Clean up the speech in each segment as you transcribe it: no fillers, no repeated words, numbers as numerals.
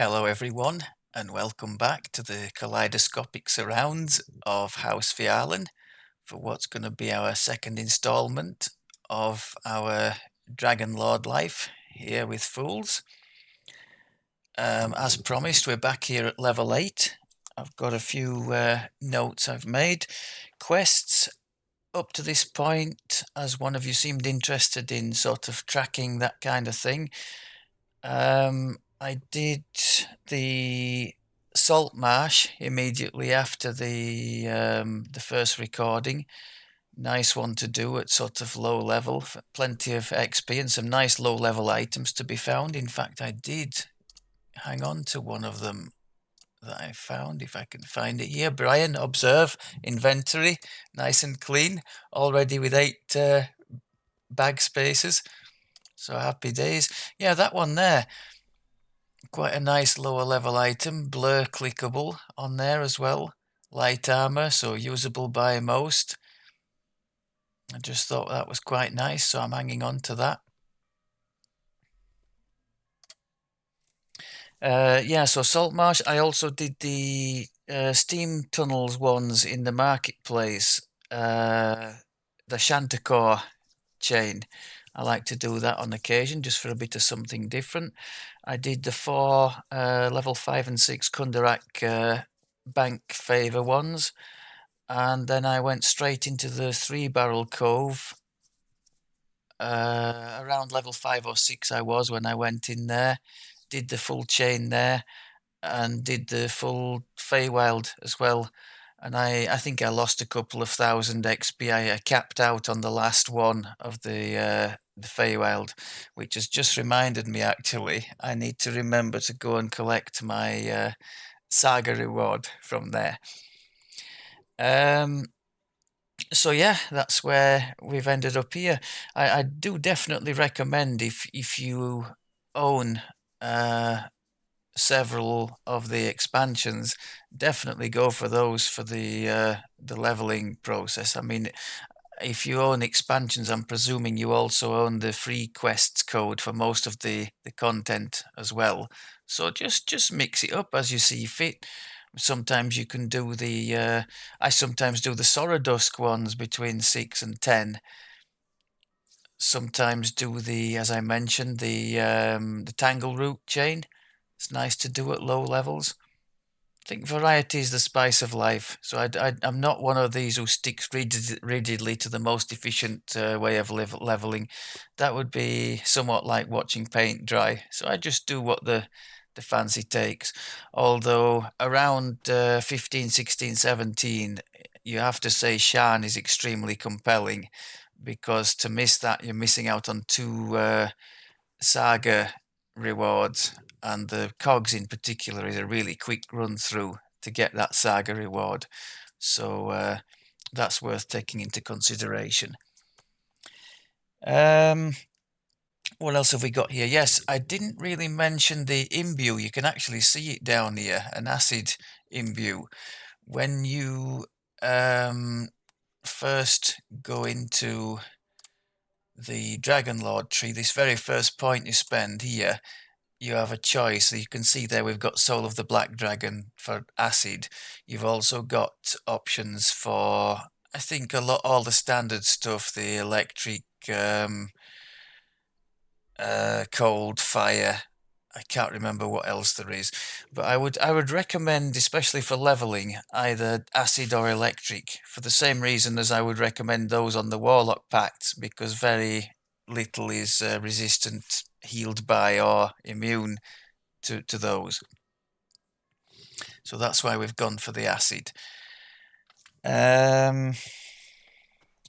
Hello everyone, and welcome back to the kaleidoscopic surrounds of House Fiallan for what's going to be our second installment of our Dragonlord life here with Fools. As promised, we're back here at level 8. I've got a few notes I've made. Quests up to this point, as one of you seemed interested in sort of tracking that kind of thing. I did the salt marsh immediately after the first recording. Nice one to do at sort of low level. Plenty of XP and some nice low level items to be found. In fact, I did hang on to one of them that I found, if I can find it here. Brian, observe inventory, nice and clean, already with 8 bag spaces. So happy days. Yeah, that one there. Quite a nice lower level item, blur clickable on there as well. Light armor, so usable by most. I just thought that was quite nice, so I'm hanging on to that. Yeah, so Salt Marsh. I also did the steam tunnels ones in the marketplace. The Chanticleer chain. I like to do that on occasion just for a bit of something different. I did the 4 level 5 and 6 Kundarak bank favor ones, and then I went straight into the 3-barrel cove. Around level 5 or 6 I was when I went in there, did the full chain there, and did the full Feywild as well. And I think I lost a couple of thousand XP. I capped out on the last one of the Feywild, which has just reminded me, actually, I need to remember to go and collect my saga reward from there. So yeah, that's where we've ended up here. I do definitely recommend if you own several of the expansions, definitely go for those for the leveling process. I mean, if you own expansions, I'm presuming you also own the free quests code for most of the content as well. So just mix it up as you see fit. Sometimes you can do the I sometimes do the Sorodusk ones between 6 and 10. Sometimes do the, as I mentioned, the Tangle Root chain. It's nice to do at low levels. I think variety is the spice of life. So I'm not one of these who sticks rigidly to the most efficient way of leveling. That would be somewhat like watching paint dry. So I just do what the fancy takes. Although around 15, 16, 17, you have to say Shan is extremely compelling, because to miss that, you're missing out on 2 saga rewards, and the cogs in particular is a really quick run through to get that saga reward. So that's worth taking into consideration. What else have we got here? Yes, I didn't really mention the imbue. You can actually see it down here, an acid imbue. When you first go into the Dragonlord tree, this very first point you spend here, you have a choice. So you can see there we've got Soul of the Black Dragon for acid. You've also got options for, I think, all the standard stuff, the electric, cold, fire. I can't remember what else there is, but I would recommend, especially for leveling, either acid or electric, for the same reason as I would recommend those on the Warlock Pact, because very little is resistant, healed by, or immune to those. So that's why we've gone for the acid.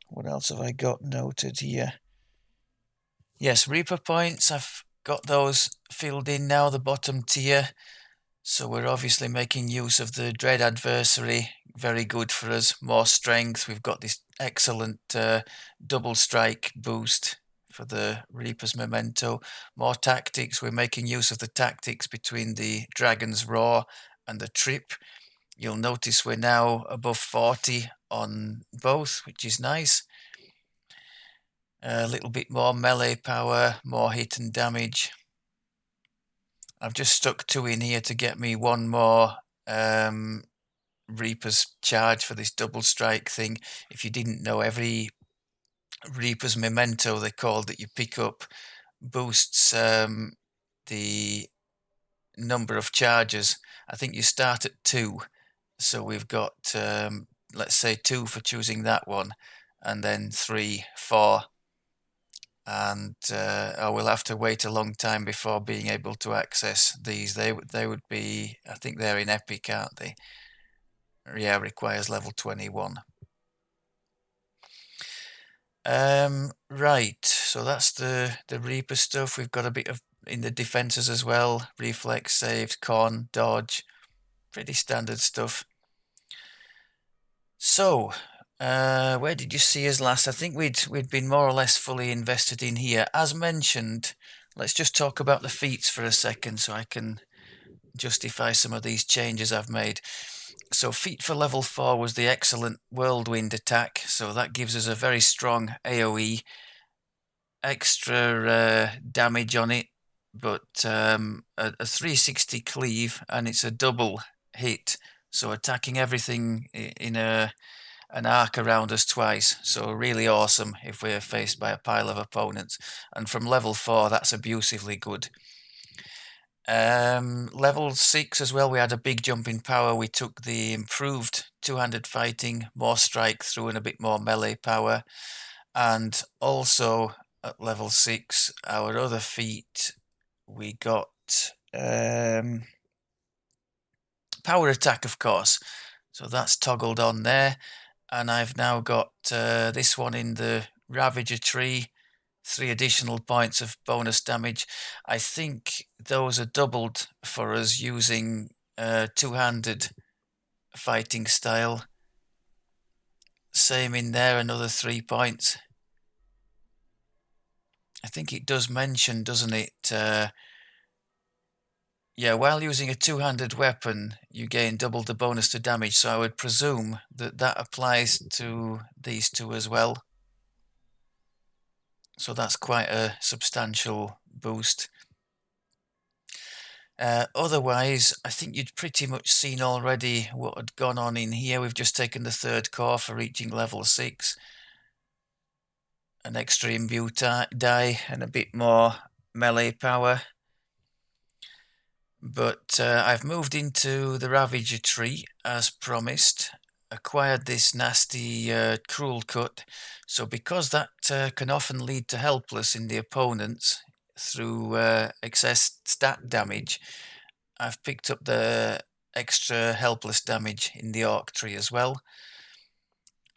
What else have I got noted here? Yes, Reaper points. I've got those filled in now, the bottom tier. So we're obviously making use of the Dread Adversary. Very good for us. More strength. We've got this excellent double strike boost for the Reaper's Memento. More tactics. We're making use of the tactics between the Dragon's Roar and the Trip. You'll notice we're now above 40 on both, which is nice. A little bit more melee power, more hit and damage. I've just stuck 2 in here to get me one more Reaper's charge for this double strike thing. If you didn't know, every Reaper's memento, they called, that you pick up boosts the number of charges. I think you start at 2, so we've got let's say 2 for choosing that one, and then 3, 4, and I will have to wait a long time before being able to access these. They would be, I think they're in Epic, aren't they? Yeah, requires level 21. Right, so that's the Reaper stuff. We've got a bit of in the defenses as well. Reflex, saves, con, dodge. Pretty standard stuff. So, where did you see us last? I think we'd been more or less fully invested in here. As mentioned, let's just talk about the feats for a second so I can justify some of these changes I've made. So feat for level 4 was the excellent Whirlwind attack. So that gives us a very strong AoE, extra damage on it, but a 360 cleave, and it's a double hit. So attacking everything in an arc around us twice. So really awesome if we're faced by a pile of opponents. And from level 4, that's abusively good. Level 6 as well, we had a big jump in power. We took the improved two-handed fighting, more strike through and a bit more melee power. And also at level 6, our other feat, we got power attack, of course. So that's toggled on there. And I've now got this one in the Ravager tree, 3 additional points of bonus damage. I think those are doubled for us using two-handed fighting style. Same in there, another 3 points. I think it does mention, doesn't it? Yeah, while using a two-handed weapon, you gain double the bonus to damage. So I would presume that that applies to these two as well. So that's quite a substantial boost. Otherwise, I think you'd pretty much seen already what had gone on in here. We've just taken the 3rd core for reaching level 6. An extra imbue die and a bit more melee power. But I've moved into the Ravager tree as promised. Acquired this nasty cruel cut. So because that can often lead to helpless in the opponents through excess stat damage, I've picked up the extra helpless damage in the Orc tree as well.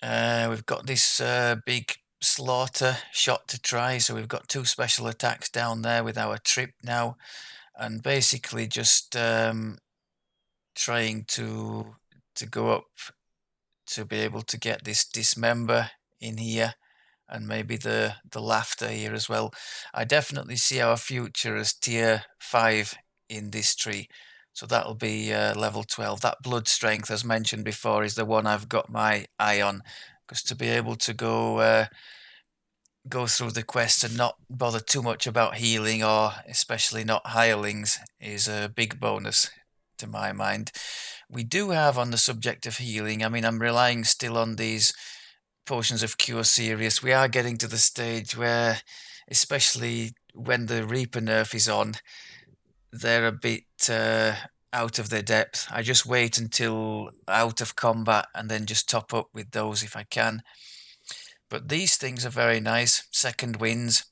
We've got this big slaughter shot to try, so we've got 2 special attacks down there with our trip now, and basically just trying to go up to be able to get this dismember in here, and maybe the laughter here as well. I definitely see our future as tier 5 in this tree, so that'll be level 12. That blood strength, as mentioned before, is the one I've got my eye on, because to be able to go through the quest and not bother too much about healing, or especially not hirelings, is a big bonus to my mind. We do have, on the subject of healing, I mean, I'm relying still on these potions of cure serious. We are getting to the stage where, especially when the Reaper nerf is on, they're a bit out of their depth. I just wait until out of combat and then just top up with those if I can. But these things are very nice. Second wins.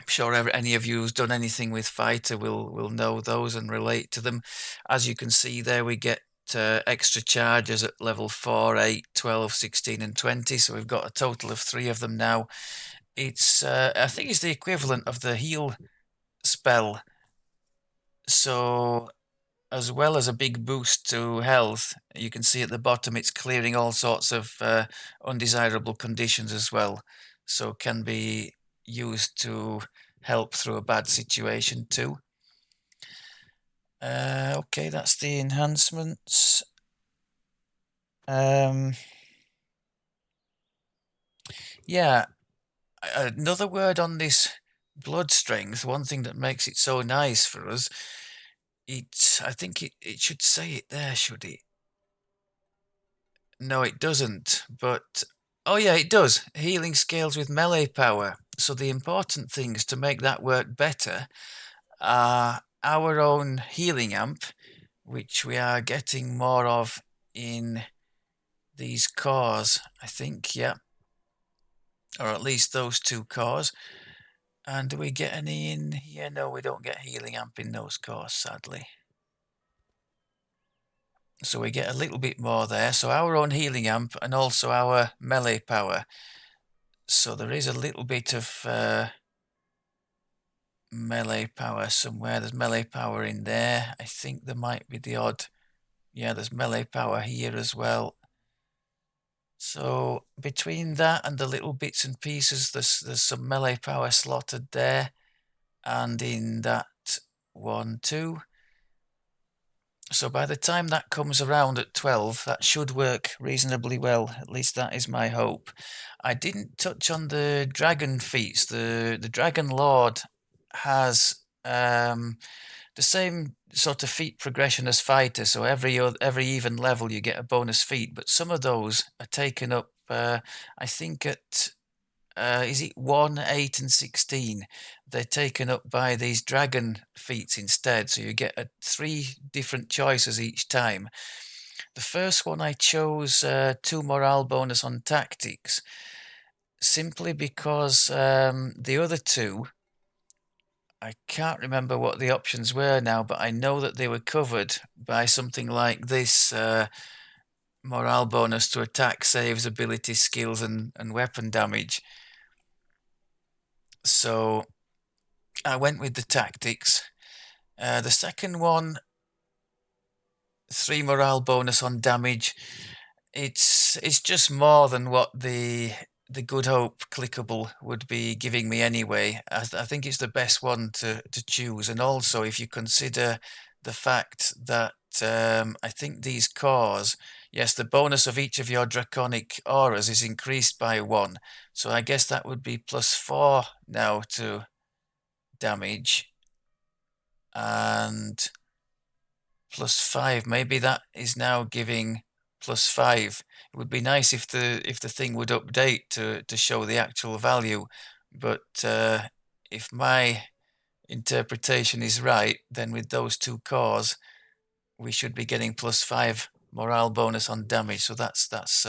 I'm sure any of you who's done anything with fighter will know those and relate to them. As you can see there, we get extra charges at level 4, 8, 12, 16 and 20. So we've got a total of 3 of them now. It's I think it's the equivalent of the heal spell. So as well as a big boost to health, you can see at the bottom it's clearing all sorts of undesirable conditions as well. So can be used to help through a bad situation too. Okay, that's the enhancements. Yeah, another word on this blood strength. One thing that makes it so nice for us I think it should say it there, should it? No, it doesn't. But oh yeah, it does. Healing scales with melee power. So the important things to make that work better are our own healing amp, which we are getting more of in these cores, I think, yeah. Or at least those two cores. And do we get any in here? No, we don't get healing amp in those cores, sadly. So we get a little bit more there. So our own healing amp and also our melee power. So there is a little bit of melee power somewhere. There's melee power in there. I think there might be the odd. Yeah, there's melee power here as well. So between that and the little bits and pieces, there's some melee power slotted there. And in that one too. So by the time that comes around at 12, that should work reasonably well. At least that is my hope. I didn't touch on the dragon feats. The Dragonlord has the same sort of feat progression as fighter. So every even level you get a bonus feat, but some of those are taken up. I think at is it 1, 8, and 16? They're taken up by these dragon feats instead. So you get 3 different choices each time. The first one I chose 2 morale bonus on tactics, simply because the other 2, I can't remember what the options were now, but I know that they were covered by something like this morale bonus to attack, saves, ability, skills, and weapon damage. So I went with the tactics. The second one, 3 morale bonus on damage. It's just more than what the Good Hope clickable would be giving me anyway. I think it's the best one to choose. And also, if you consider the fact that I think these cores, yes, the bonus of each of your draconic auras is increased by 1. So I guess that would be +4 now to damage. And +5. Maybe that is now giving +5. It would be nice if the thing would update to show the actual value, but if my interpretation is right, then with those 2 cores, we should be getting +5 morale bonus on damage. So that's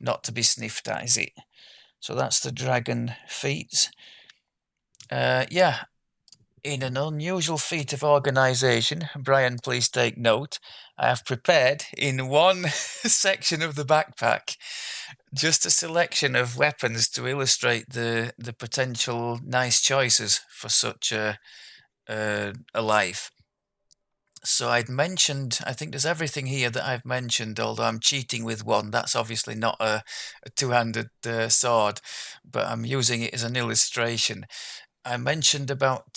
not to be sniffed at, is it? So that's the dragon feats. Yeah. In an unusual feat of organisation, Brian, please take note, I have prepared in one section of the backpack just a selection of weapons to illustrate the potential nice choices for such a life. So I'd mentioned, I think there's everything here that I've mentioned, although I'm cheating with one. That's obviously not a two-handed sword, but I'm using it as an illustration. I mentioned about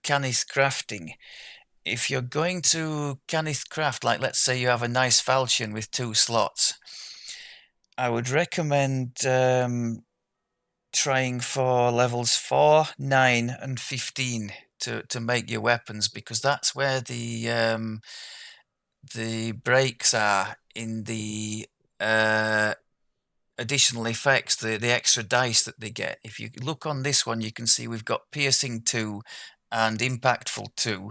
Canith crafting. If you're going to Canith craft, like let's say you have a nice falchion with 2 slots, I would recommend trying for levels 4, 9, and 15 to make your weapons, because that's where the breaks are in the additional effects, the extra dice that they get. If you look on this one, you can see we've got piercing 2 and impactful 2,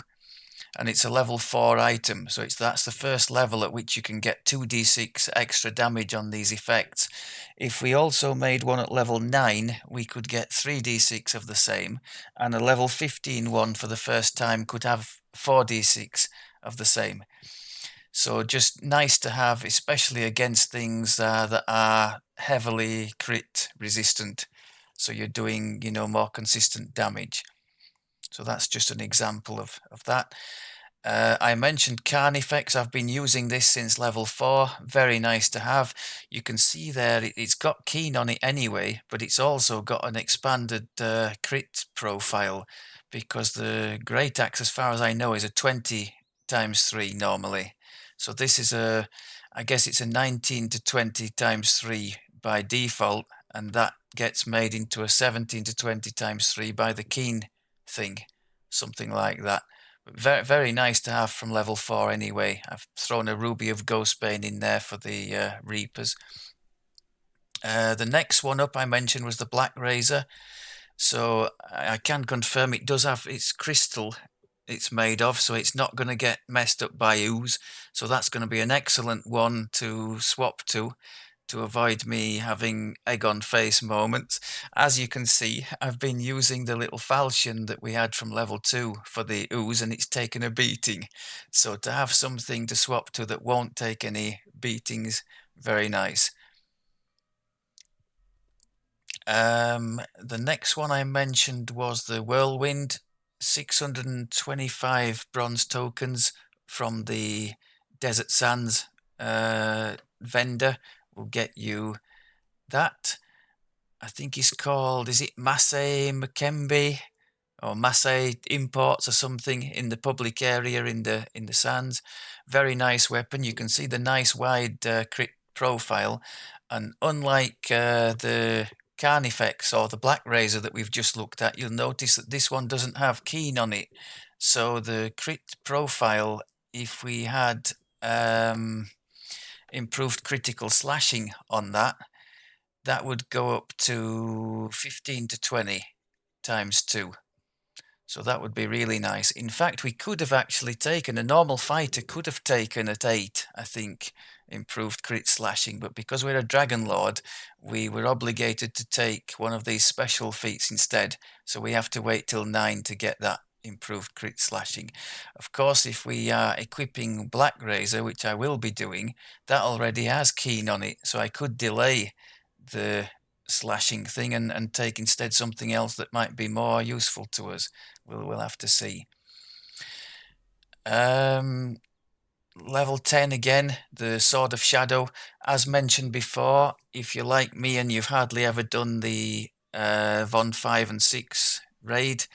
and it's a level 4 item. So that's the first level at which you can get 2d6 extra damage on these effects. If we also made one at level 9, we could get 3d6 of the same, and a level 15 one for the first time could have 4d6 of the same. So just nice to have, especially against things that are heavily crit resistant. So you're doing, more consistent damage. So that's just an example of that. I mentioned Carnifex. I've been using this since level 4. Very nice to have. You can see there it's got keen on it anyway, but it's also got an expanded crit profile, because the Great Axe, as far as I know, is a 20 times 3 normally. So this is I guess it's a 19 to 20 times 3 by default, and that gets made into a 17 to 20 times 3 by the keen thing, something like that. Very, very nice to have from level 4 anyway. I've thrown a Ruby of Ghostbane in there for the Reapers. The next one up I mentioned was the Black Razor. So I can confirm it does have its crystal it's made of, so it's not going to get messed up by ooze. So that's going to be an excellent one to swap to avoid me having egg on face moments. As you can see, I've been using the little falchion that we had from level 2 for the ooze, and it's taken a beating. So to have something to swap to that won't take any beatings, very nice. The next one I mentioned was the Whirlwind, 625 bronze tokens from the Desert Sands vendor will get you that. I think he's called, is it Massey Makembe or Massey Imports or something, in the public area in the sands. Very nice weapon. You can see the nice wide crit profile, and unlike the Carnifex or the Black Razor that we've just looked at, you'll notice that this one doesn't have keen on it. So the crit profile, if we had improved critical slashing on that, that would go up to 15 to 20 times 2. So that would be really nice. In fact, we could have actually taken, a normal fighter could have taken at 8, I think, improved crit slashing, but because we're a Dragonlord, we were obligated to take one of these special feats instead, so we have to wait till 9 to get that improved crit slashing. Of course, if we are equipping Black Razor, which I will be doing, that already has keen on it, so I could delay the slashing thing and take instead something else that might be more useful to us. We'll have to see. Level 10 again, the Sword of Shadow. As mentioned before, if you're like me and you've hardly ever done the Von 5 and 6 raid,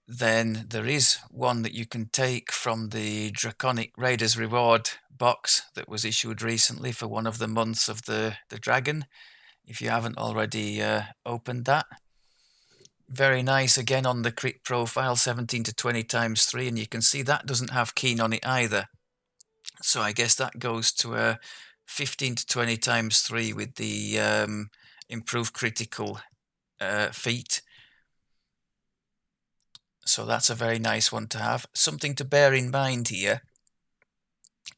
then there is one that you can take from the Draconic Raiders Reward box that was issued recently for one of the months of the dragon, if you haven't already opened that. Very nice again on the crit profile, 17 to 20 times 3, and you can see that doesn't have keen on it either. So I guess that goes to a 15 to 20 times 3 with the improved critical feat. So that's a very nice one to have. Something to bear in mind here,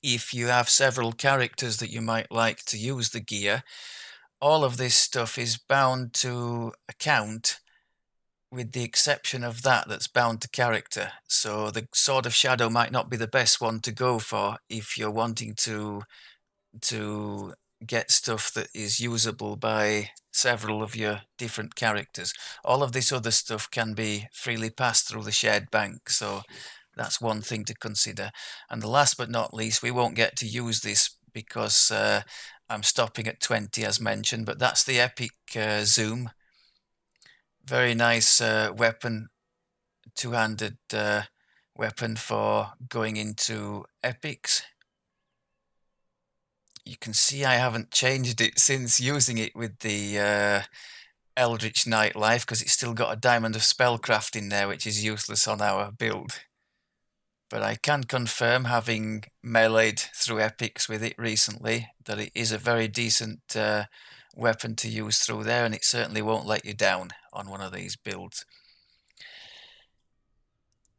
if you have several characters that you might like to use the gear, all of this stuff is bound to account, with the exception of that's bound to character. So the Sword of Shadow might not be the best one to go for if you're wanting to get stuff that is usable by several of your different characters. All of this other stuff can be freely passed through the shared bank, so that's one thing to consider. And the last but not least, we won't get to use this because I'm stopping at 20 as mentioned, but that's the Epic Zoom. Very nice weapon, two-handed weapon for going into epics. You can see I haven't changed it since using it with the Eldritch Nightlife, because it's still got a Diamond of Spellcraft in there, which is useless on our build. But I can confirm, having meleeed through epics with it recently, that it is a very decent weapon to use through there, and it certainly won't let you down on one of these builds.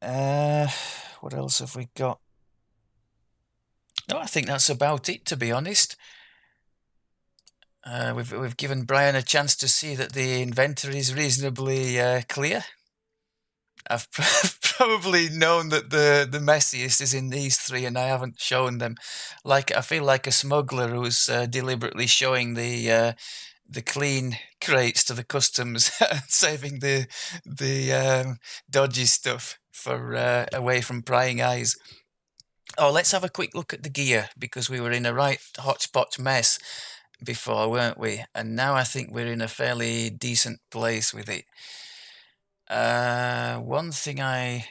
What else have we got? No, I think that's about it, to be honest. We've given Brian a chance to see that the inventory is reasonably clear. I've probably known that the messiest is in these 3, and I haven't shown them. Like, I feel like a smuggler who's deliberately showing the clean crates to the customs, saving the dodgy stuff for away from prying eyes. Oh, let's have a quick look at the gear, because we were in a right hodgepodge mess before, weren't we? And now I think we're in a fairly decent place with it. One thing I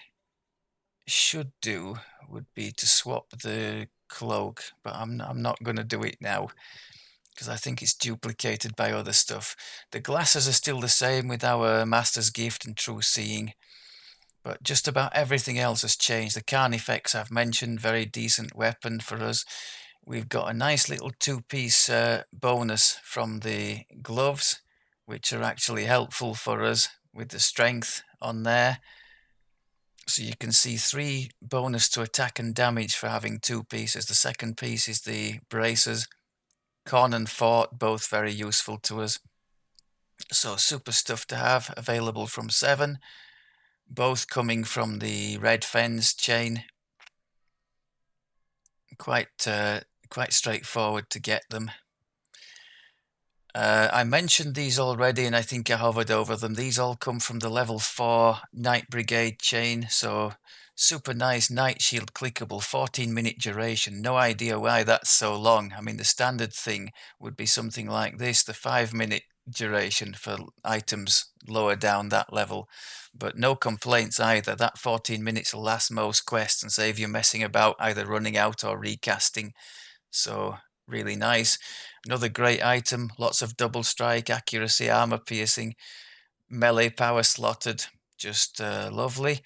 should do would be to swap the cloak, but I'm not going to do it now, because I think it's duplicated by other stuff. The glasses are still the same with our Master's Gift and True Seeing, But just about everything else has changed. The Carnifex I've mentioned, very decent weapon for us. We've got a nice little two-piece bonus from the gloves, which are actually helpful for us with the strength on there. So you can see 3 bonus to attack and damage for having 2 pieces. The second piece is the braces. Con and Fort, both very useful to us. So super stuff to have, available from 7. Both coming from the Red Fens chain. Quite straightforward to get them. I mentioned these already, and I think I hovered over them. These all come from the level 4 Night Brigade chain, so super nice Night Shield clickable, 14-minute duration. No idea why that's so long. I mean, the standard thing would be something like this, the 5-minute duration for items lower down that level. But no complaints either. That 14 minutes will last most quests and save you messing about, either running out or recasting. So really nice. Another great item, lots of double strike, accuracy, armor piercing, melee power slotted, just lovely.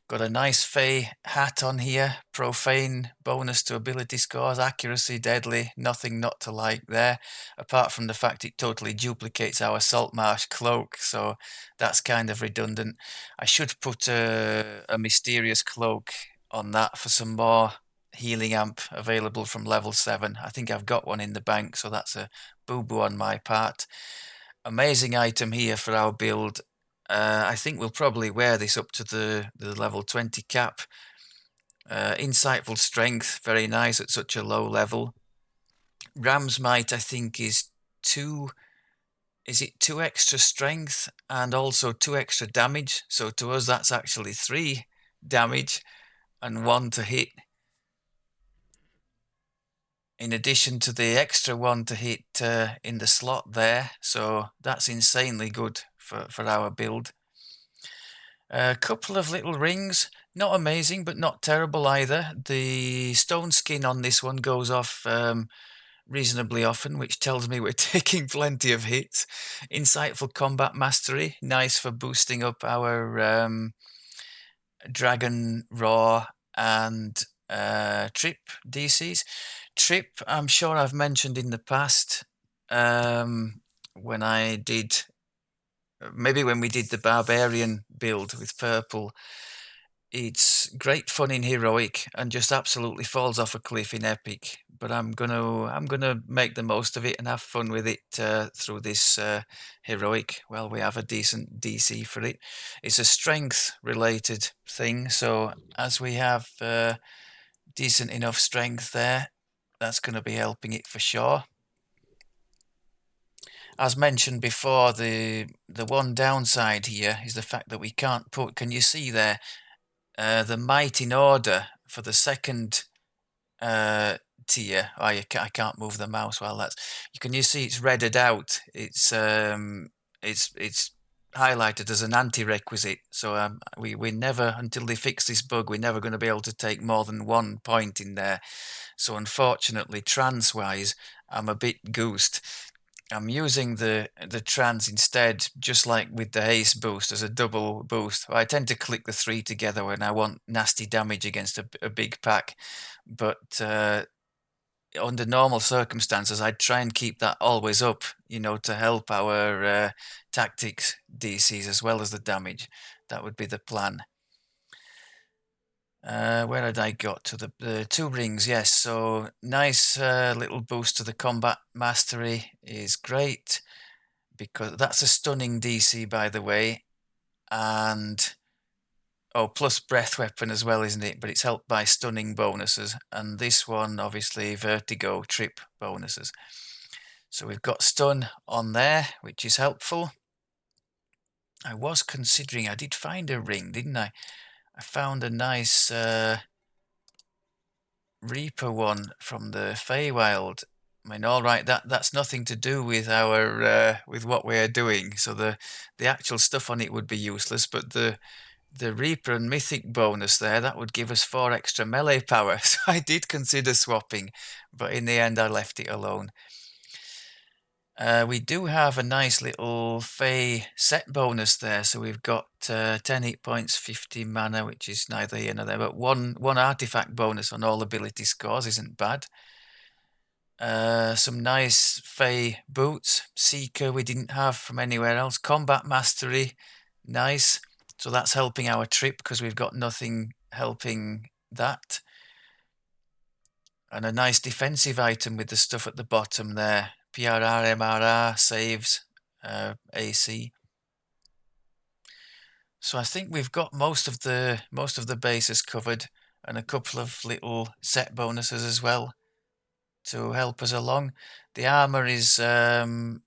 Got a nice Fey hat on here, profane, bonus to ability scores, accuracy, deadly, nothing not to like there, apart from the fact it totally duplicates our Saltmarsh cloak, so that's kind of redundant. I should put a mysterious cloak on that for some more healing amp available from level 7. I think I've got one in the bank, so that's a boo-boo on my part. Amazing item here for our build. I think we'll probably wear this up to the level 20 cap. Insightful strength, very nice at such a low level. Ram's Might, I think, is 2 extra strength and also 2 extra damage? So to us, that's actually 3 damage and 1 to hit, in addition to the extra 1 to hit in the slot there. So that's insanely good for our build. A couple of little rings, not amazing, but not terrible either. The stone skin on this one goes off reasonably often, which tells me we're taking plenty of hits. Insightful combat mastery, nice for boosting up our dragon raw and trip DCs. Trip, I'm sure I've mentioned in the past when I did, maybe when we did the barbarian build with purple. It's great fun in heroic and just absolutely falls off a cliff in epic. But I'm gonna make the most of it and have fun with it through this heroic. Well, we have a decent DC for it. It's a strength related thing, so as we have decent enough strength there, that's going to be helping it for sure. As mentioned before, the one downside here is the fact that we can't put. Can you see there? The might in order for the second tier. Oh, I can't move the mouse while that's. Can you see it's redded out? It's highlighted as an anti-requisite. So we never, until they fix this bug, we're never going to be able to take more than 1 point in there. So unfortunately, trans-wise, I'm a bit goosed. I'm using the trans instead, just like with the haste boost, as a double boost. I tend to click the 3 together when I want nasty damage against a big pack, but under normal circumstances, I'd try and keep that always up, to help our tactics DCs as well as the damage. That would be the plan. Where had I got to? The 2 rings, yes. So nice little boost to the combat mastery is great, because that's a stunning DC, by the way, and plus breath weapon as well, isn't it? But it's helped by stunning bonuses, and this one obviously vertigo trip bonuses. So we've got stun on there, which is helpful. I was considering, I did find a ring, didn't I? I found a nice Reaper one from the Feywild. I mean, all right, that's nothing to do with our with what we're doing. So the actual stuff on it would be useless, but the Reaper and Mythic bonus there, that would give us 4 extra melee power. So I did consider swapping, but in the end I left it alone. We do have a nice little Fey set bonus there, so we've got 10 hit points, 50 mana, which is neither here nor there, but one artifact bonus on all ability scores isn't bad. Some nice Fey boots. Seeker we didn't have from anywhere else. Combat Mastery, nice. So that's helping our trip because we've got nothing helping that. And a nice defensive item with the stuff at the bottom there. PRR, MRR, saves, AC. So I think we've got most of the bases covered, and a couple of little set bonuses as well to help us along. The armor is from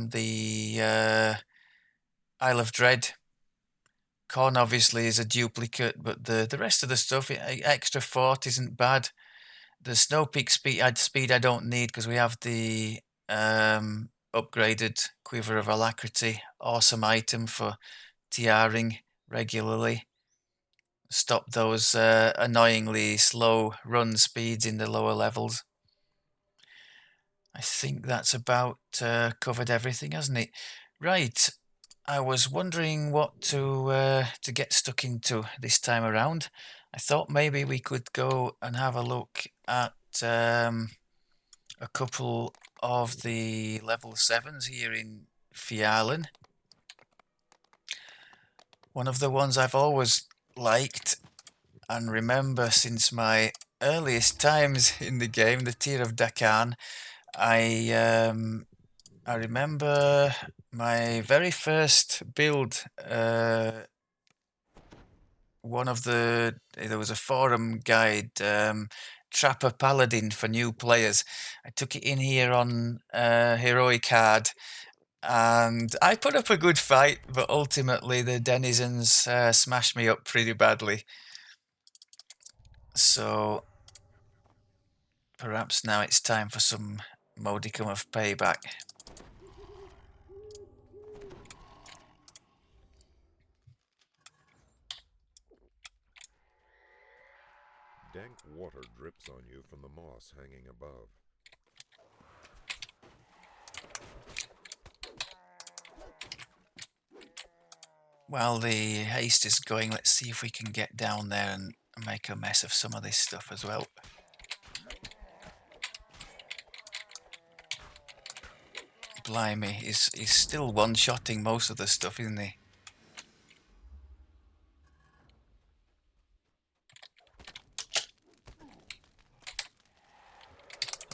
the Isle of Dread. Corn obviously is a duplicate, but the rest of the stuff, extra fort isn't bad. The Snow Peak speed I don't need because we have the upgraded Quiver of Alacrity. Awesome item for TRing regularly. Stop those annoyingly slow run speeds in the lower levels. I think that's about covered everything, hasn't it? Right. I was wondering what to get stuck into this time around. I thought maybe we could go and have a look at a couple of the level 7s here in Fiallan. One of the ones I've always liked and remember since my earliest times in the game, the Tear of Dakan. I remember my very first build. One of there was a forum guide, Trapper Paladin for new players. I took it in here on Heroic Hard, and I put up a good fight, but ultimately the denizens smashed me up pretty badly. So perhaps now it's time for some modicum of payback. Dank water drips on you from the moss hanging above. While the haste is going, let's see if we can get down there and make a mess of some of this stuff as well. Blimey, he's still one-shotting most of the stuff, isn't he?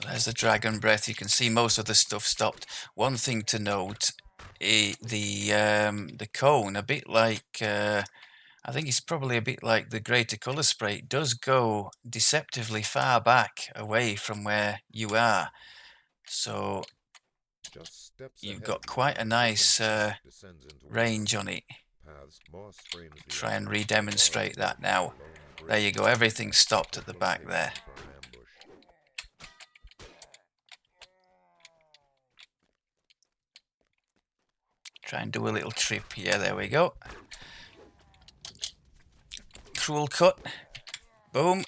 There's the Dragon Breath. You can see most of the stuff stopped. One thing to note, the cone, a bit like, I think it's probably a bit like the Greater Colour Spray. It does go deceptively far back away from where you are. So you've got quite a nice range on it. Try and re-demonstrate that now. There you go, everything stopped at the back there. Try and do a little trip here, there we go. Cruel cut, boom.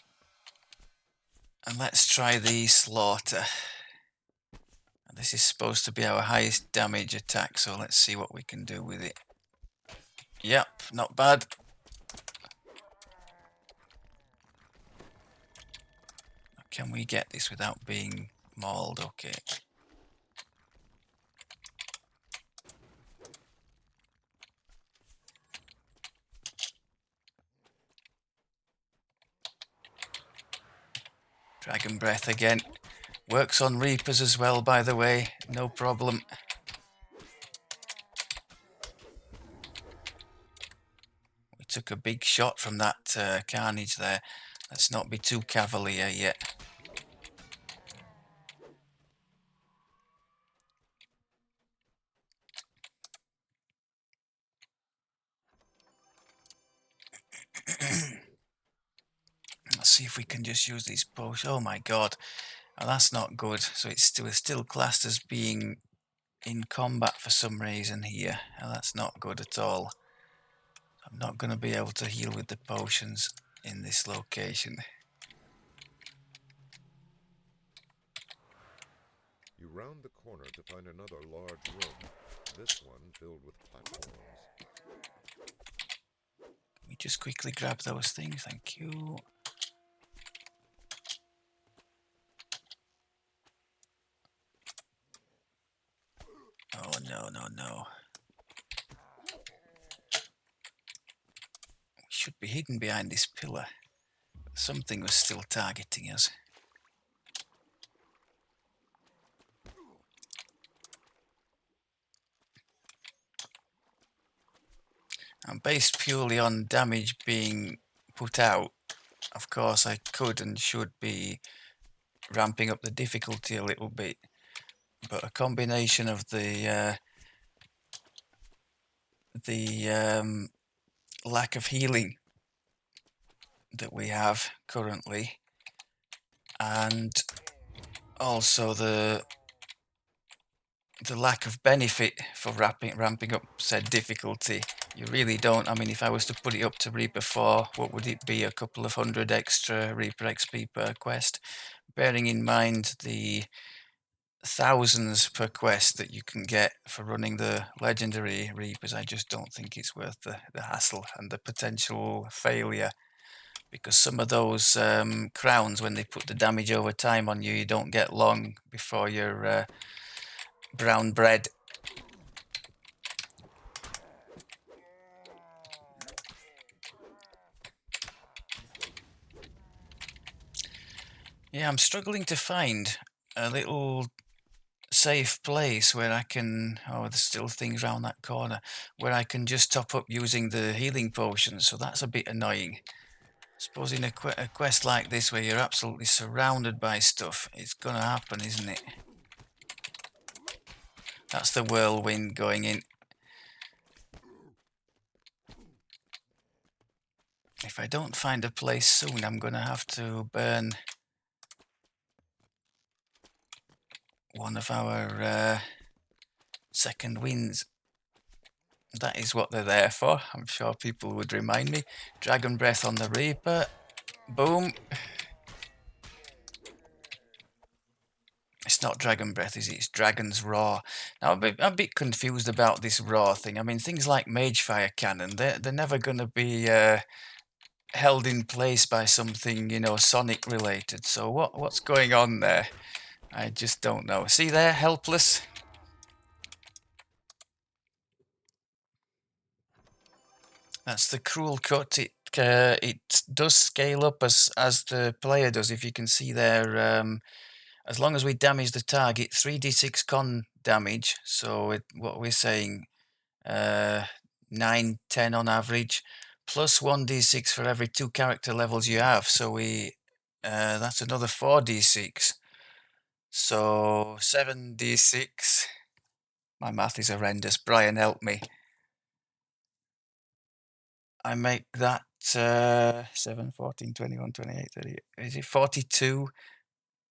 And let's try the slaughter. This is supposed to be our highest damage attack, so let's see what we can do with it. Yep, not bad. Can we get this without being mauled? Okay. Dragon Breath again. Works on Reapers as well, by the way. No problem. We took a big shot from that carnage there. Let's not be too cavalier yet. Let's see if we can just use these potions. Oh my god. Oh, that's not good. So it's still classed as being in combat for some reason here. Oh, that's not good at all. I'm not going to be able to heal with the potions in this location. You round the corner to find another large room, this one filled with platforms. Let me just quickly grab those things, thank you. Oh, no, no, no. We should be hidden behind this pillar. Something was still targeting us. And based purely on damage being put out, of course I could and should be ramping up the difficulty a little bit. But a combination of the lack of healing that we have currently, and also the lack of benefit for ramping up said difficulty. You really don't. I mean, if I was to put it up to Reaper 4, what would it be? A couple of hundred extra Reaper XP per quest, bearing in mind the thousands per quest that you can get for running the legendary Reapers. I just don't think it's worth the hassle and the potential failure, because some of those crowns, when they put the damage over time on you, you don't get long before you're brown bread. Yeah, I'm struggling to find a little safe place where I can, oh, there's still things around that corner, where I can just top up using the healing potions, so that's a bit annoying. Suppose in a quest like this where you're absolutely surrounded by stuff, it's gonna happen, isn't it? That's the whirlwind going in. If I don't find a place soon, I'm gonna have to burn one of our second winds. That is what they're there for. I'm sure people would remind me. Dragon Breath on the Reaper. Boom. It's not Dragon Breath, is it? It's Dragon's Roar. Now, I'm a bit confused about this Roar thing. I mean, things like Mage Fire Cannon, they're never going to be held in place by something, you know, Sonic related. So what's going on there? I just don't know. See there, helpless? That's the cruel cut. It does scale up as the player does. If you can see there, as long as we damage the target, 3d6 con damage. So what we're saying, 9, 10 on average, plus 1d6 for every 2 character levels you have. So that's another 4d6. So 7d6. My math is horrendous. Brian, help me. I make that 7, 14, 21, 28, 30. Is it 42?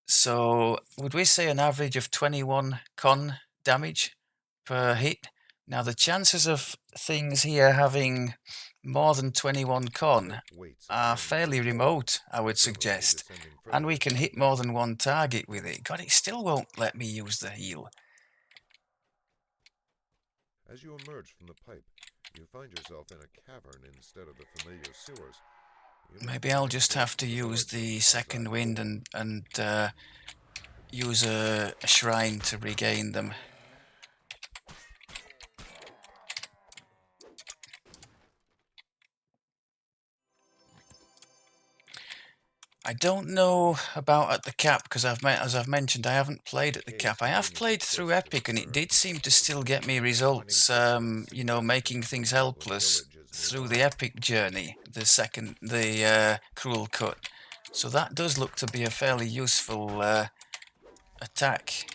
So would we say an average of 21 con damage per hit? Now the chances of things here having more than 21 con are fairly remote, I would suggest. And we can hit more than one target with it. God, it still won't let me use the heal. As you emerge from the pipe, you find yourself in a cavern instead of the familiar sewers. Maybe I'll just have to use the second wind and use a shrine to regain them. I don't know about at the cap, because as I've mentioned, I haven't played at the cap. I have played through Epic, and it did seem to still get me results, you know, making things helpless through the Epic journey, the cruel cut. So that does look to be a fairly useful attack.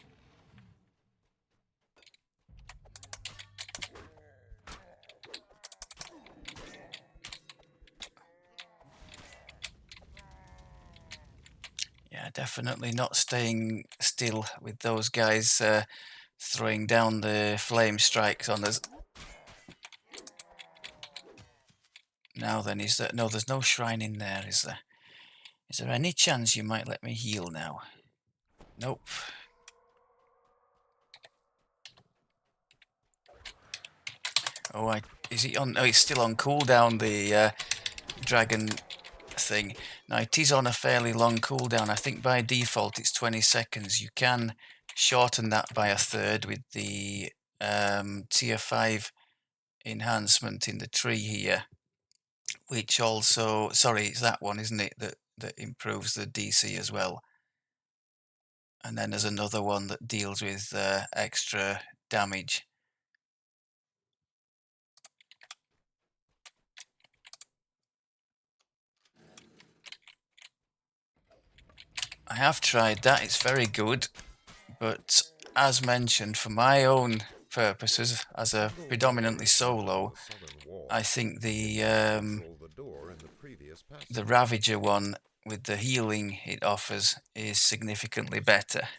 Yeah, definitely not staying still with those guys throwing down the flame strikes on us. Now then, is there... No, there's no shrine in there, is there? Is there any chance you might let me heal now? Nope. Oh, is it on? Oh, it's still on cooldown, the dragon thing. Now, it is on a fairly long cooldown. I think by default it's 20 seconds. You can shorten that by a third with the tier 5 enhancement in the tree here, which also, sorry, it's that one, isn't it, that improves the DC as well. And then there's another one that deals with extra damage. I have tried that, it's very good, but as mentioned, for my own purposes, as a predominantly solo, I think the Ravager one with the healing it offers is significantly better.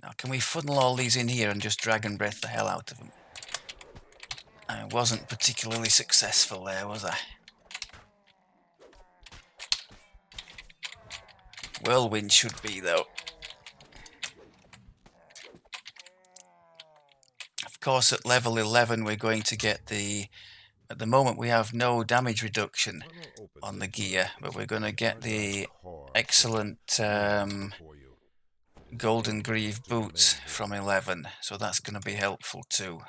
Now, can we funnel all these in here and just Dragon Breath the hell out of them? I wasn't particularly successful there, was I? Whirlwind should be, though. Of course, at level 11, we're going to get the... At the moment, we have no damage reduction on the gear, but we're going to get the excellent Golden Greave boots from 11, so that's going to be helpful too.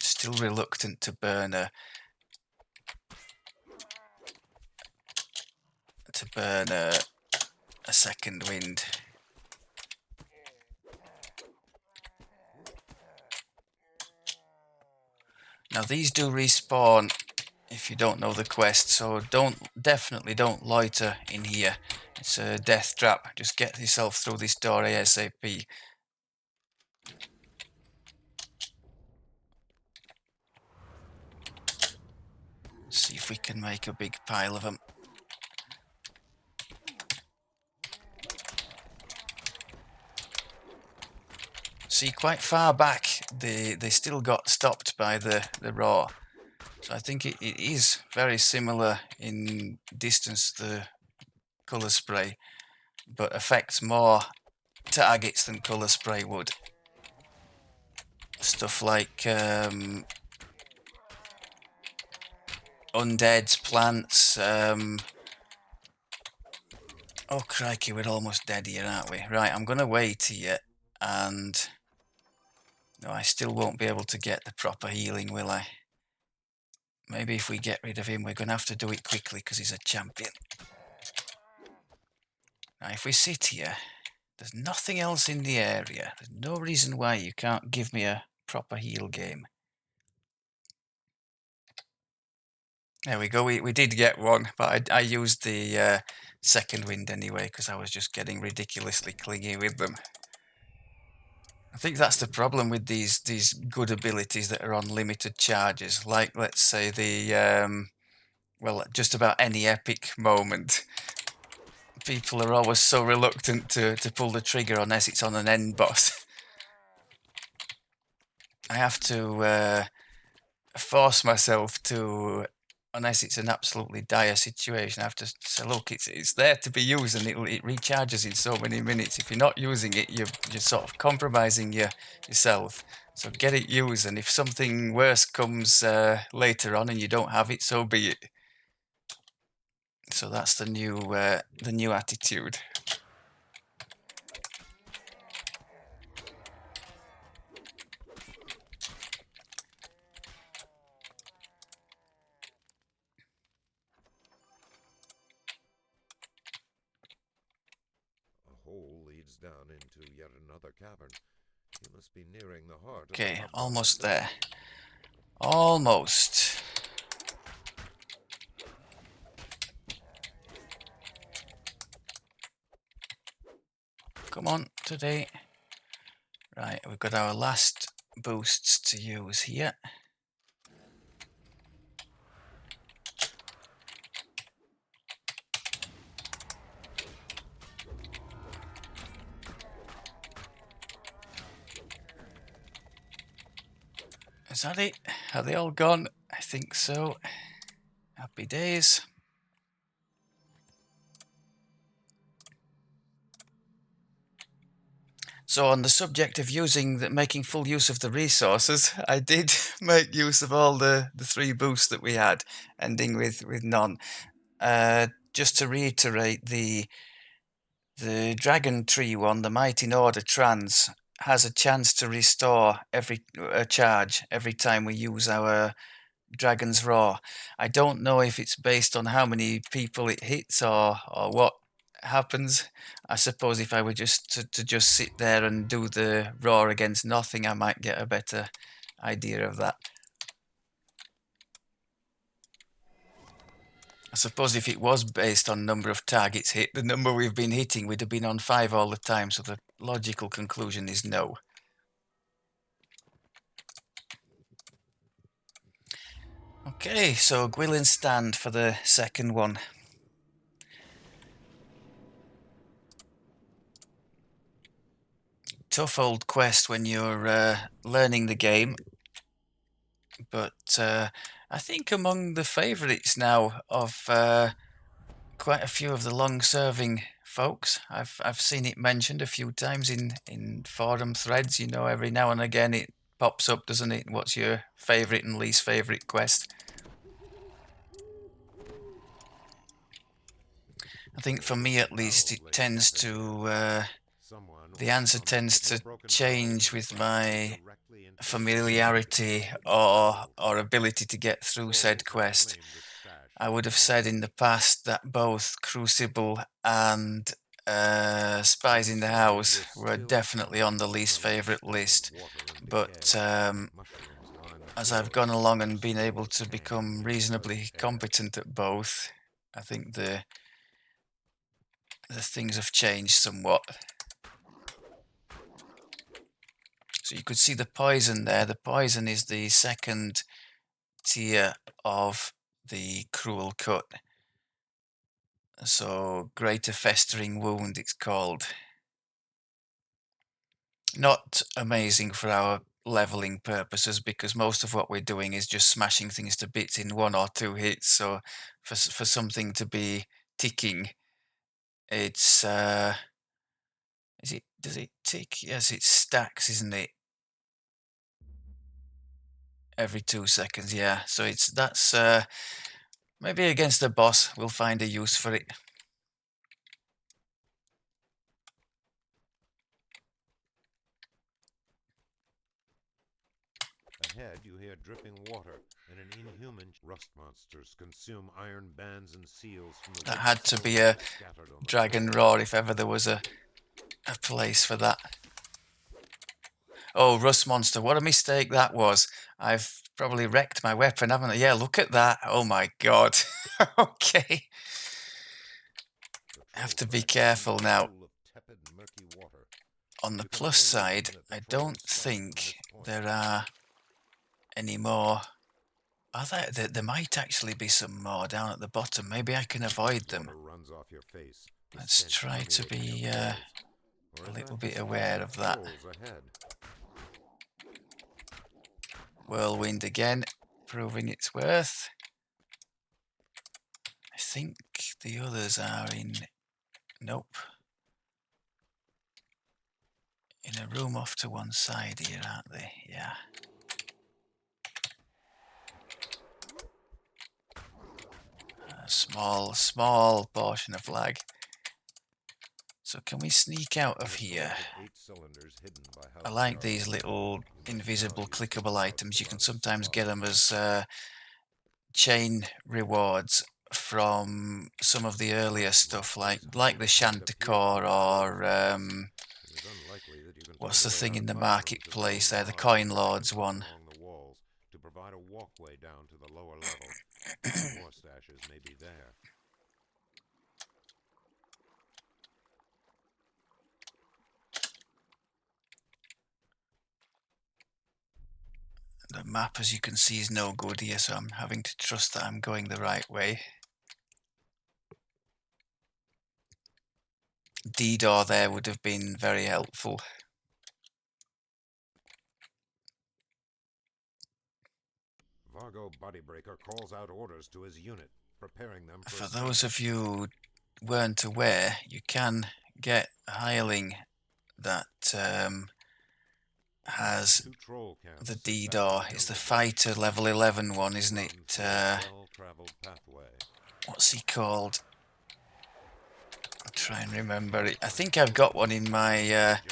Still reluctant to burn a second wind. Now these do respawn if you don't know the quest, so definitely don't loiter in here. It's a death trap. Just get yourself through this door ASAP. See if we can make a big pile of them. See, quite far back, they still got stopped by the roar. So I think it is very similar in distance to the colour spray, but affects more targets than colour spray would. Stuff like undeads, plants. Oh crikey, we're almost dead here, aren't we? Right, I'm going to wait here, and no, I still won't be able to get the proper healing, will I? Maybe if we get rid of him, we're going to have to do it quickly because he's a champion. Now, if we sit here, there's nothing else in the area. There's no reason why you can't give me a proper heal game. There we go. We did get one, but I used the second wind anyway because I was just getting ridiculously clingy with them. I think that's the problem with these good abilities that are on limited charges. Like, let's say the well, just about any epic moment. People are always so reluctant to pull the trigger unless it's on an end boss. I have to force myself to, unless it's an absolutely dire situation, I have to say, look, it's there to be used, and it recharges in so many minutes. If you're not using it, you're sort of compromising yourself. So get it used, and if something worse comes later on and you don't have it, so be it. So that's the new attitude. A hole leads down into yet another cavern. You must be nearing the heart. Okay, almost there. Almost. Come on, today. Right, we've got our last boosts to use here. Is that it? Are they all gone? I think so. Happy days. So on the subject of making full use of the resources, I did make use of all the three boosts that we had, ending with none. Just to reiterate, the Dragon Tree one, the Mighty Order Trans, has a chance to restore every charge every time we use our Dragon's Roar. I don't know if it's based on how many people it hits or what happens. I suppose if I were just to just sit there and do the roar against nothing, I might get a better idea of that. I suppose if it was based on number of targets hit, the number we've been hitting would have been on 5 all the time, so the logical conclusion is no. Okay, so Gwylan stand for the second one. Tough old quest when you're learning the game, but I think among the favourites now of quite a few of the long-serving folks. I've seen it mentioned a few times in forum threads. You know, every now and again it pops up, doesn't it? What's your favourite and least favourite quest? I think for me at least, it tends to the answer tends to change with my familiarity or ability to get through said quest. I would have said in the past that both Crucible and Spies in the House were definitely on the least favourite list, but as I've gone along and been able to become reasonably competent at both, I think the things have changed somewhat. So you could see the poison there. The poison is the second tier of the cruel cut. So greater festering wound it's called. Not amazing for our leveling purposes because most of what we're doing is just smashing things to bits in 1 or 2 hits. So for something to be ticking, it's does it tick? Yes, it stacks, isn't it? Every 2 seconds, yeah. So that's maybe against the boss we'll find a use for it. Ahead, you hear dripping water and an inhuman rust monsters consume iron bands and seals from the That had to be a Dragon Roar if ever there was a place for that. Oh, Rust Monster, what a mistake that was. I've probably wrecked my weapon, haven't I? Yeah, look at that. Oh my god. Okay. Have to be careful now. On the plus side, I don't think there are any more. Are there might actually be some more down at the bottom. Maybe I can avoid them. Let's try to be a little bit aware of that. Whirlwind again, proving its worth. I think the others are in... Nope. In a room off to one side here, aren't they? Yeah. A small portion of lag. So can we sneak out of here? I like these little invisible clickable items. You can sometimes get them as chain rewards from some of the earlier stuff, like the Chanticleer or what's the thing in the marketplace there, the Coin Lords one. To provide a walkway down to the lower level. More stashes may be there. The map, as you can see, is no good here, so I'm having to trust that I'm going the right way. DDO there would have been very helpful. Vargo Bodybreaker calls out orders to his unit, preparing them For those of you who weren't aware, you can get a hireling that has Two troll camps the sit back in DDO. the It's the jungle fighter level 11 one, isn't run it? through a well-traveled pathway. What's he called? I'll try and remember it. I think I've got one in my Jungle.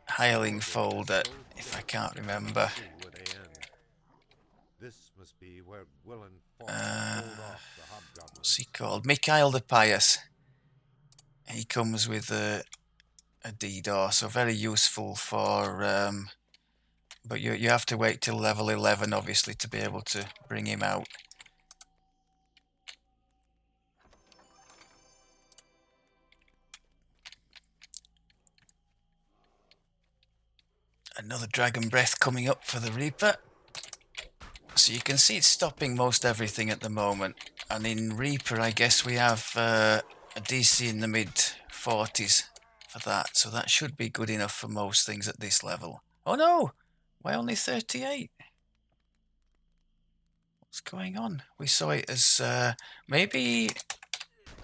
hireling However, folder, this slow if I killing can't cannot remember. see where they end. This must be where Gwylan fought Uh, and pulled off the what's he hobgoblins. called? Mikhail the Pious. He comes with a DDO, so very useful for... but you have to wait till level 11, obviously, to be able to bring him out. Another Dragon Breath coming up for the Reaper. So you can see it's stopping most everything at the moment. And in Reaper, I guess we have a DC in the mid-40s for that. So that should be good enough for most things at this level. Oh no! Why only 38? What's going on? We saw it as... maybe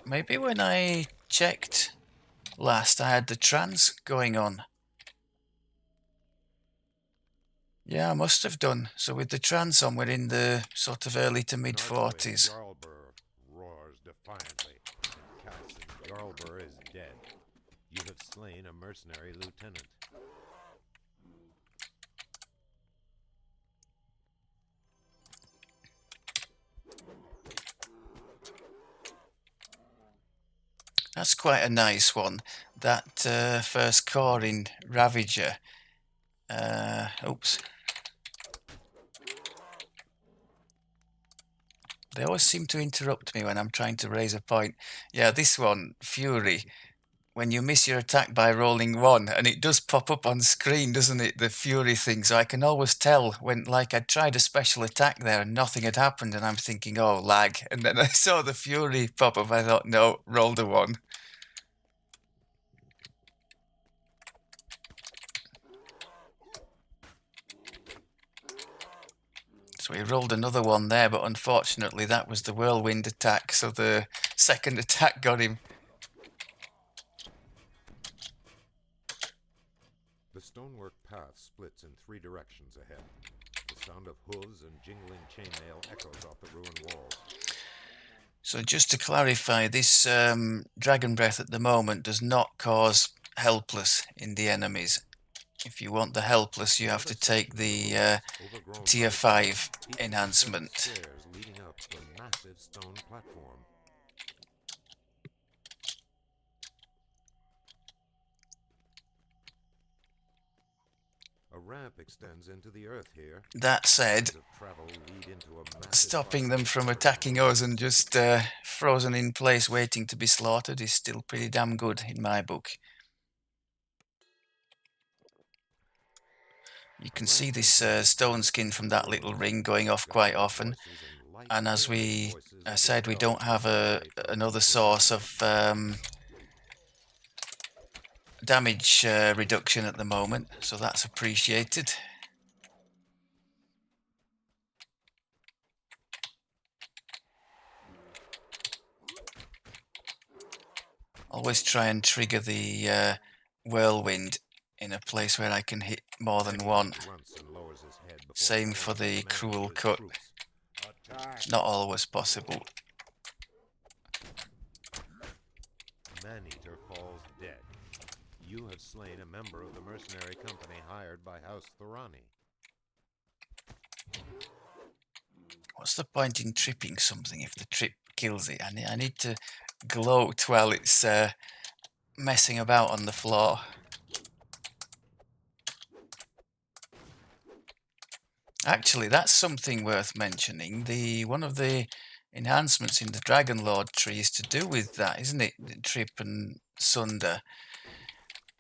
when I checked last, I had the trans going on. Yeah, I must have done. So with the trans on, we're in the sort of early to mid-40s. Jarlbur roars defiantly. Captain Jarlbur is dead. You have slain a mercenary lieutenant. That's quite a nice one. That first core in Ravager. Oops. They always seem to interrupt me when I'm trying to raise a point. Yeah, this one, Fury. When you miss your attack by rolling 1, and it does pop up on screen, doesn't it? The Fury thing. So I can always tell when, like, I tried a special attack there and nothing had happened, and I'm thinking, oh, lag. And then I saw the Fury pop up. I thought, no, roll the 1. So he rolled another one there, but unfortunately that was the whirlwind attack, so the second attack got him. The stonework path splits in 3 directions ahead. The sound of hooves and jingling chainmail echoes off the ruined walls. So just to clarify, this Dragon Breath at the moment does not cause helpless in the enemies. If you want the helpless, you have to take the tier 5 enhancement. Stairs leading up to a massive stone platform. A ramp extends into the earth here. That said, stopping them from attacking us and just frozen in place waiting to be slaughtered is still pretty damn good in my book. You can see this stone skin from that little ring going off quite often, and as we said, we don't have another source of damage reduction at the moment, so that's appreciated. Always try and trigger the whirlwind in a place where I can hit more than one. Same for the cruel cut. Not always possible. Maneater falls dead. You have slain a member of the mercenary company hired by House Thorani. What's the point in tripping something if the trip kills it? I need to gloat while it's messing about on the floor. Actually, that's something worth mentioning. One of the enhancements in the Dragonlord tree is to do with that, isn't it? Trip and sunder.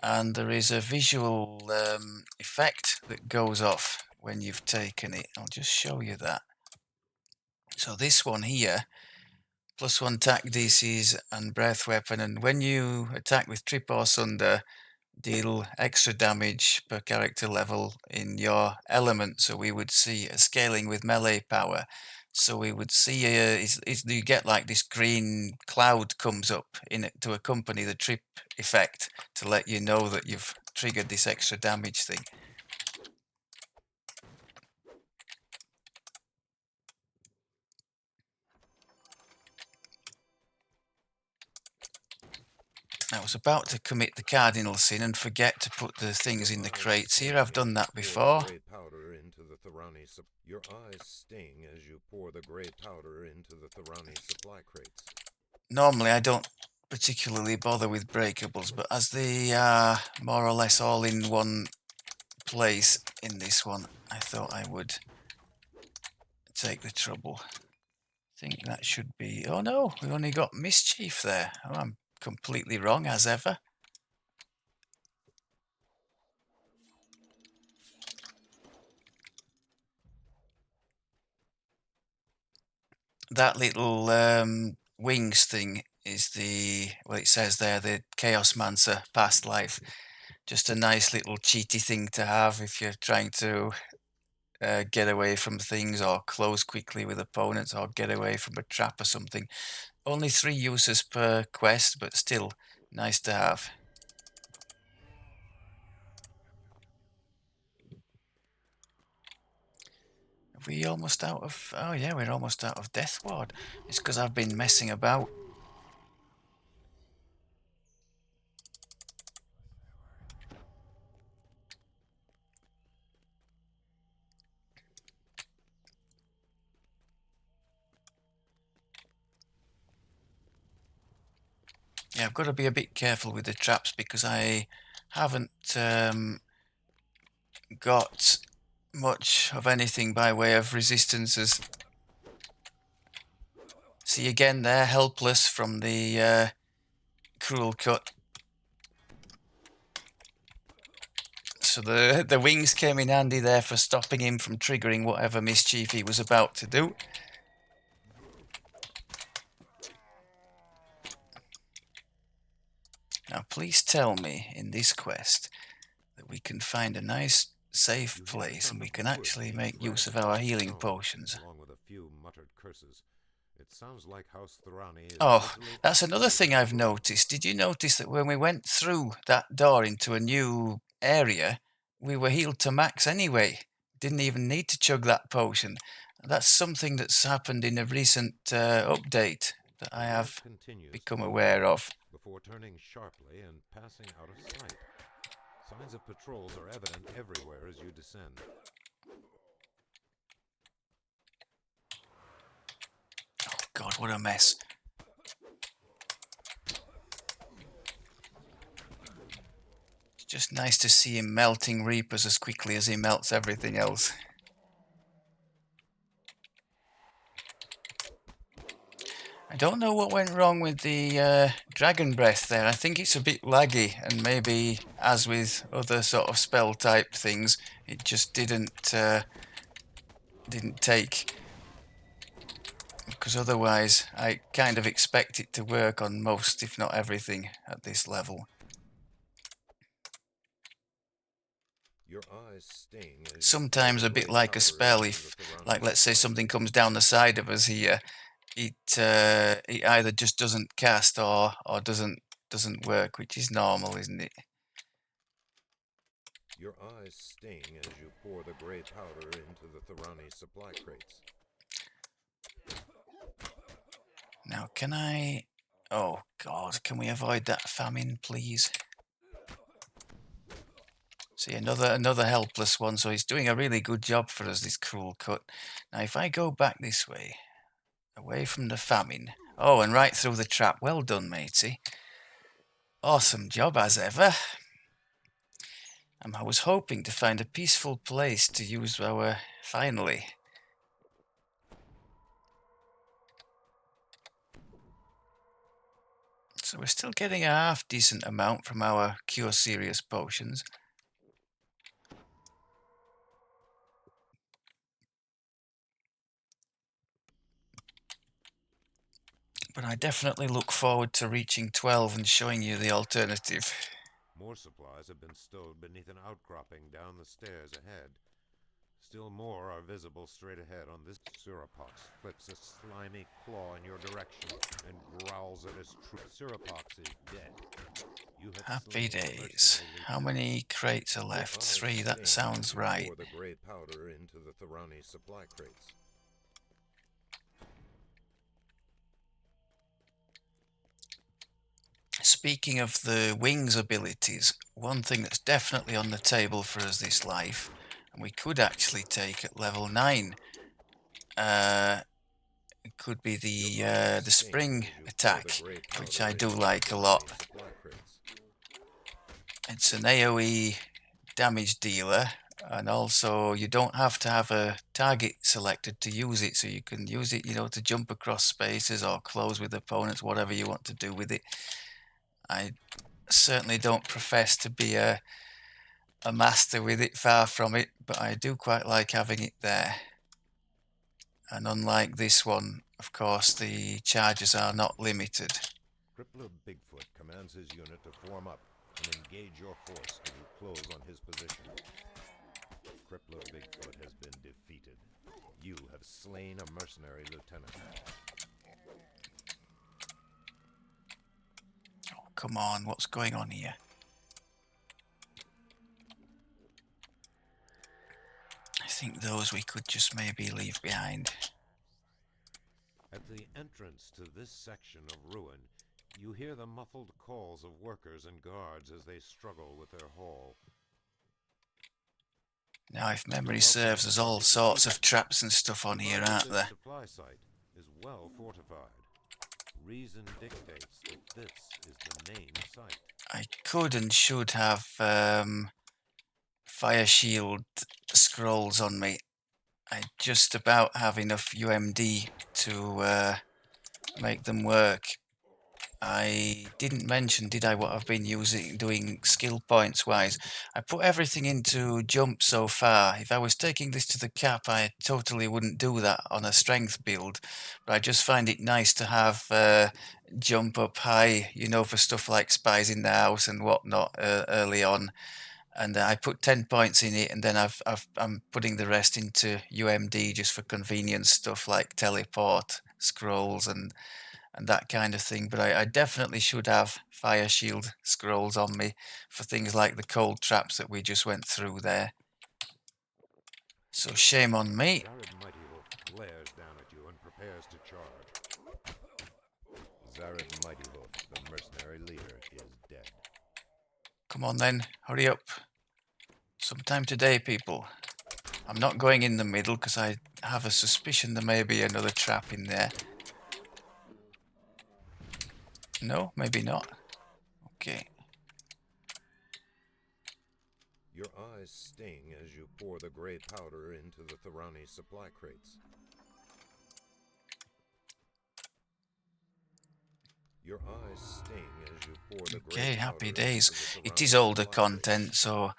And there is a visual effect that goes off when you've taken it. I'll just show you that. So this one here, +1 attack DCs and breath weapon, and when you attack with trip or sunder, deal extra damage per character level in your element. So we would see a scaling with melee power. So we would see you get like this green cloud comes up in it to accompany the trip effect to let you know that you've triggered this extra damage thing. I was about to commit the cardinal sin and forget to put the things in the crates here. I've done that before. Your eyes sting as you pour the grey powder into the Thorani supply crates. Normally I don't particularly bother with breakables, but as they are more or less all in one place in this one, I thought I would take the trouble. I think that should be... Oh no, we only got mischief there. Oh, I'm completely wrong as ever. That little wings thing is the... Well, it says there, the Chaos Mancer past life. Just a nice little cheaty thing to have if you're trying to get away from things or close quickly with opponents or get away from a trap or something. Only 3 uses per quest, but still nice to have. Are we almost out of... Oh yeah, we're almost out of Death Ward. It's because I've been messing about. Yeah, I've got to be a bit careful with the traps because I haven't got much of anything by way of resistances. See again there, helpless from the cruel cut. So the wings came in handy there for stopping him from triggering whatever mischief he was about to do. Now please tell me in this quest that we can find a nice safe place and we can actually make use of our healing potions. Along with a few muttered curses. It sounds like House Thorani is... Oh, that's another thing I've noticed. Did you notice that when we went through that door into a new area, we were healed to max anyway? Didn't even need to chug that potion. That's something that's happened in a recent update that I have become aware of. Before turning sharply and passing out of sight. Signs of patrols are evident everywhere as you descend. Oh God, what a mess. It's just nice to see him melting Reapers as quickly as he melts everything else. I don't know what went wrong with the Dragon Breath there. I think it's a bit laggy, and maybe, as with other sort of spell type things, it just didn't take. Because otherwise, I kind of expect it to work on most, if not everything, at this level. Your eyes sting as Sometimes a bit like a spell, if, like, let's say something comes down the side of us here, it either just doesn't cast or doesn't work, which is normal, isn't it? Your eyes sting as you pour the grey powder into the Thorani supply crates. Now, can I... Oh, God, can we avoid that famine, please? See, another helpless one, so he's doing a really good job for us, this cruel cut. Now, if I go back this way, away from the famine... Oh, and right through the trap. Well done, matey. Awesome job, as ever. I was hoping to find a peaceful place to use our... Finally. So we're still getting a half-decent amount from our Cure Serious potions. But I definitely look forward to reaching 12 and showing you the alternative. More supplies have been stowed beneath an outcropping down the stairs ahead. Still more are visible straight ahead on this. Sirapox flips a slimy claw in your direction and growls at his troop. Sirapox is dead. You have Happy slain the days. mercenary leader. How many crates are Your left? eyes 3, that sting sounds as you right. pour the gray powder into the Thorani supply crates. Speaking of the wings abilities, one thing that's definitely on the table for us this life, and we could actually take at level 9, it could be the spring attack, which I do like a lot. It's an AoE damage dealer, and also you don't have to have a target selected to use it, so you can use it, to jump across spaces or close with opponents, whatever you want to do with it. I certainly don't profess to be a master with it, far from it, but I do quite like having it there. And unlike this one, of course, the charges are not limited. Crippler Bigfoot commands his unit to form up and engage your force as you close on his position. Crippler Bigfoot has been defeated. You have slain a mercenary lieutenant. Oh, come on, what's going on here? I think those we could just maybe leave behind. At the entrance to this section of ruin, you hear the muffled calls of workers and guards as they struggle with their haul. Now, if memory serves, there's all sorts of traps and stuff on here, aren't there? The supply site is well fortified. Reason dictates that this is the main site. I could and should have fire shield scrolls on me. I just about have enough UMD to make them work. I didn't mention, did I, what I've been doing skill points wise. I put everything into jump so far. If I was taking this to the cap, I totally wouldn't do that on a strength build, but I just find it nice to have jump up high, for stuff like spies in the house and whatnot early on. And I put 10 points in it, and then I'm putting the rest into UMD just for convenience stuff like teleport, scrolls, and that kind of thing. But I definitely should have fire shield scrolls on me for things like the cold traps that we just went through there. So shame on me. Zared Mightyhoof glares down at you and prepares to charge. Zared Mightyhoof, the mercenary leader, is dead. Come on then, hurry up. Sometime today, people. I'm not going in the middle because I have a suspicion there may be another trap in there. No, maybe not. Okay. Your eyes sting as you pour the gray powder into the Thorani supply crates. Your eyes sting as you pour the gray Okay, powder happy into days. the It Thorani is older supply crates. content, so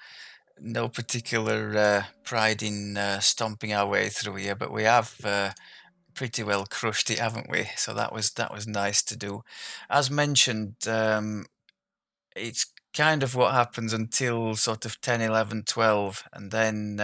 no particular pride in stomping our way through here, but we have pretty well crushed it, haven't we? So that was nice to do. As mentioned, it's kind of what happens until sort of 10, 11, 12, and then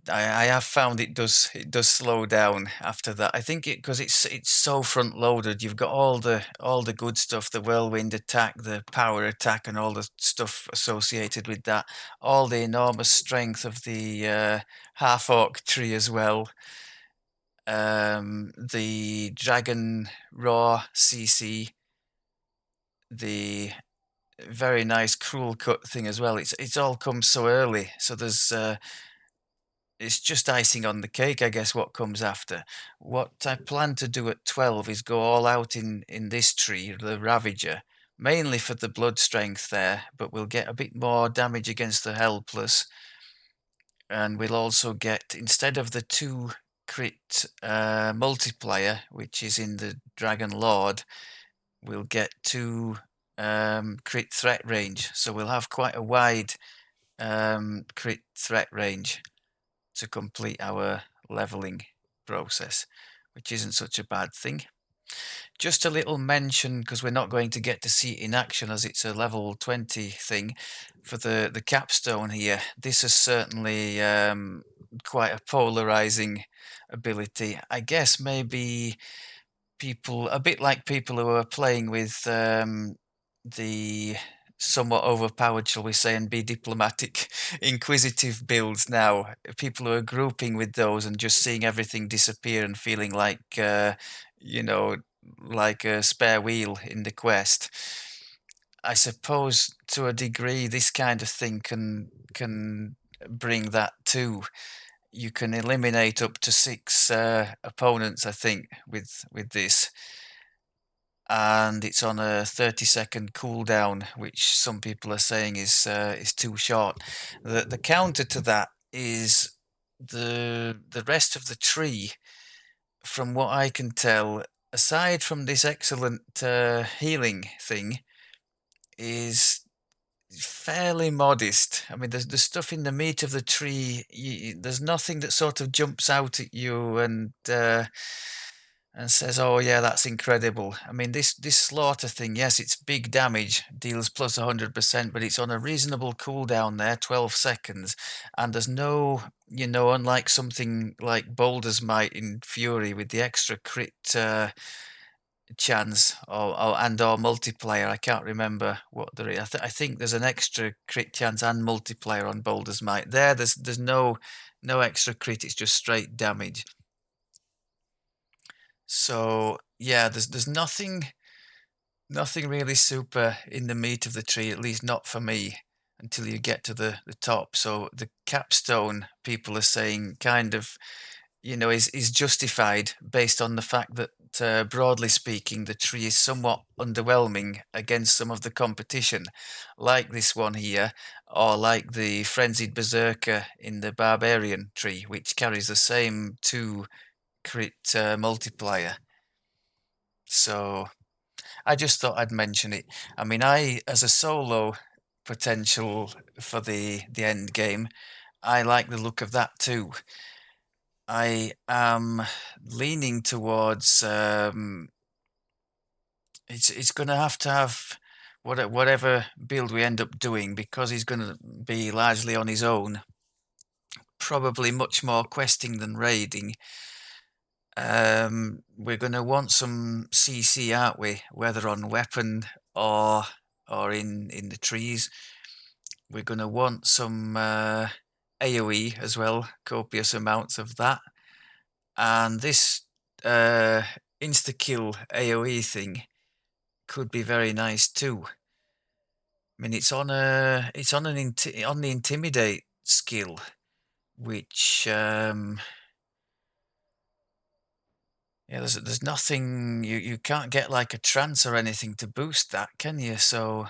I have found it does slow down after that. I think because it's so front loaded. You've got all the good stuff, the whirlwind attack, the power attack, and all the stuff associated with that. All the enormous strength of the half orc tree as well. The dragon raw CC, the very nice cruel cut thing as well. It's all come so early, so there's it's just icing on the cake, I guess, what comes after. What I plan to do at 12 is go all out in this tree, the Ravager, mainly for the blood strength there, but we'll get a bit more damage against the helpless. And we'll also get, instead of the 2 crit multiplier, which is in the Dragonlord, we'll get 2 crit threat range. So we'll have quite a wide crit threat range to complete our leveling process, which isn't such a bad thing. just a little mention, because we're not going to get to see it in action as it's a level 20 thing, for the capstone here. This is certainly quite a polarizing ability. I guess maybe people, a bit like people who are playing with the somewhat overpowered, shall we say, and be diplomatic, inquisitive builds now. People who are grouping with those and just seeing everything disappear and feeling like, you know, like a spare wheel in the quest. I suppose to a degree, this kind of thing can bring that too. You can eliminate up to 6 opponents, I think, with this, and it's on a 30-second cooldown, which some people are saying is too short. The counter to that is the rest of the tree. From what I can tell, aside from this excellent healing thing, is fairly modest. I mean, the stuff in the meat of the tree, there's nothing that sort of jumps out at you and says, "Oh yeah, that's incredible." I mean, this slaughter thing, yes, it's big damage, deals plus 100%, but it's on a reasonable cooldown there, 12 seconds, and there's no, unlike something like Boulder's Might in Fury with the extra crit chance or multiplayer. I can't remember what there is. I think there's an extra crit chance and multiplayer on Boulder's Might. There's no extra crit. It's just straight damage. So yeah, there's nothing really super in the meat of the tree, at least not for me, until you get to the top. So the capstone, people are saying, kind of, is justified based on the fact that, broadly speaking, the tree is somewhat underwhelming against some of the competition, like this one here, or like the Frenzied Berserker in the Barbarian tree, which carries the same 2 crit multiplier. So I just thought I'd mention it. I mean, as a solo potential for the end game, I like the look of that too. I am leaning towards it's going to have whatever build we end up doing, because he's going to be largely on his own, probably much more questing than raiding. We're going to want some CC, aren't we? Whether on weapon or in the trees. We're going to want some AoE as well, copious amounts of that. And this insta-kill AoE thing could be very nice too. I mean, it's on the intimidate skill, which yeah, there's nothing, you can't get like a trance or anything to boost that, can you? So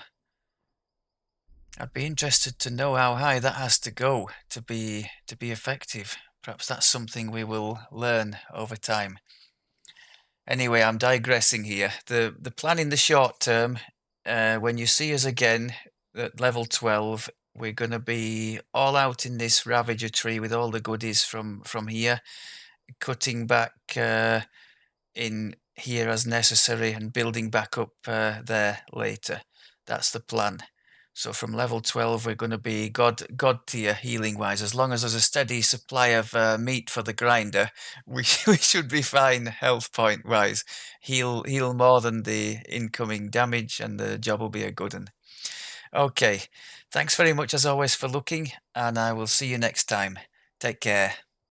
I'd be interested to know how high that has to go to be effective. Perhaps that's something we will learn over time. Anyway, I'm digressing here. The plan in the short term, when you see us again at level 12, we're going to be all out in this Ravager tree with all the goodies from here, cutting back in here as necessary and building back up there later. That's the plan. So from level 12, we're going to be god tier healing wise. As long as there's a steady supply of meat for the grinder, we should be fine health point wise. Heal more than the incoming damage, and the job will be a good one. Okay, thanks very much as always for looking, and I will see you next time. Take care.